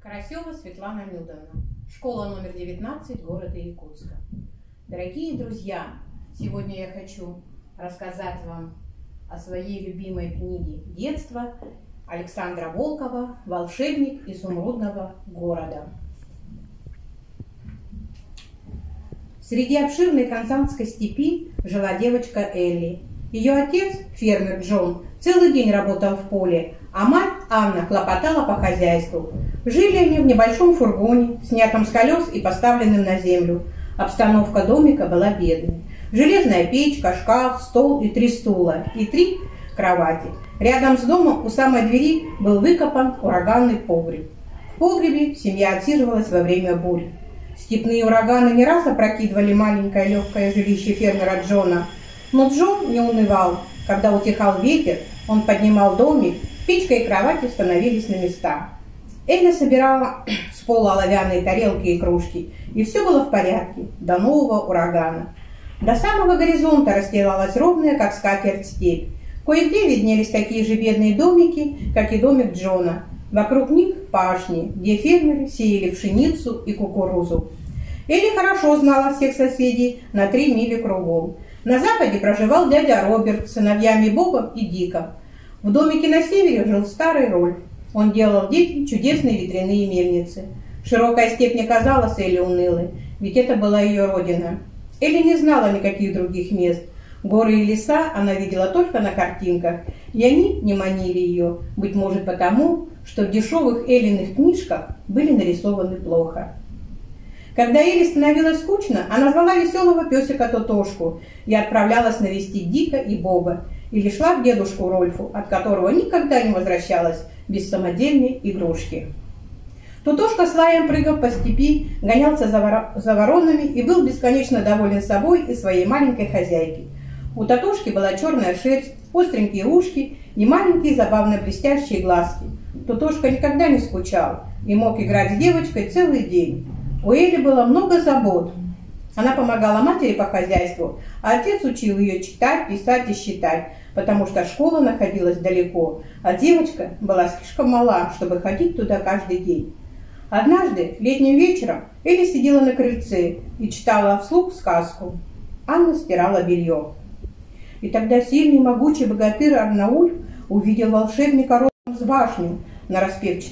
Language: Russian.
Карасева Светлана Мюдовна, школа номер 19 города Якутска. Дорогие друзья, сегодня я хочу рассказать вам о своей любимой книге детства Александра Волкова «Волшебник изумрудного города». Среди обширной Казанской степи жила девочка Элли. Ее отец, фермер Джон, целый день работал в поле, а мать Анна хлопотала по хозяйству. Жили они в небольшом фургоне, снятом с колес и поставленным на землю. Обстановка домика была бедной. Железная печка, шкаф, стол и 3 стула, и 3 кровати. Рядом с домом у самой двери был выкопан ураганный погреб. В погребе семья отсиживалась во время бурь. Степные ураганы не раз опрокидывали маленькое легкое жилище фермера Джона, но Джон не унывал. Когда утихал ветер, он поднимал домик, печка и кровати становились на места. Эля собирала с пола оловянные тарелки и кружки, и все было в порядке до нового урагана. До самого горизонта расстилалась ровная, как скатерть, степь. Кое-где виднелись такие же бедные домики, как и домик Джона. Вокруг них пашни, где фермеры сеяли пшеницу и кукурузу. Элли хорошо знала всех соседей на 3 мили кругом. На западе проживал дядя Роберт с сыновьями Бобом и Диком. В домике на севере жил старый Рольф. Он делал детям чудесные ветряные мельницы. Широкая степь не казалась Элли унылой, ведь это была ее родина. Элли не знала никаких других мест. Горы и леса она видела только на картинках, и они не манили ее, быть может потому, что в дешевых Эллиных книжках были нарисованы плохо. Когда Элли становилось скучно, она звала веселого песика Тотошку и отправлялась навестить Дика и Боба, или шла к дедушку Рольфу, от которого никогда не возвращалась без самодельной игрушки. Тотошка с лаем прыгал по степи, гонялся за воронами и был бесконечно доволен собой и своей маленькой хозяйкой. У Тотошки была черная шерсть, остренькие ушки и маленькие забавно блестящие глазки. Тотошка никогда не скучал и мог играть с девочкой целый день. У Элли было много забот. Она помогала матери по хозяйству, а отец учил ее читать, писать и считать, потому что школа находилась далеко, а девочка была слишком мала, чтобы ходить туда каждый день. Однажды, летним вечером, Элли сидела на крыльце и читала вслух сказку. Анна стирала белье. И тогда сильный могучий богатырь Арнауль увидел волшебника ростом с башню, нараспев читал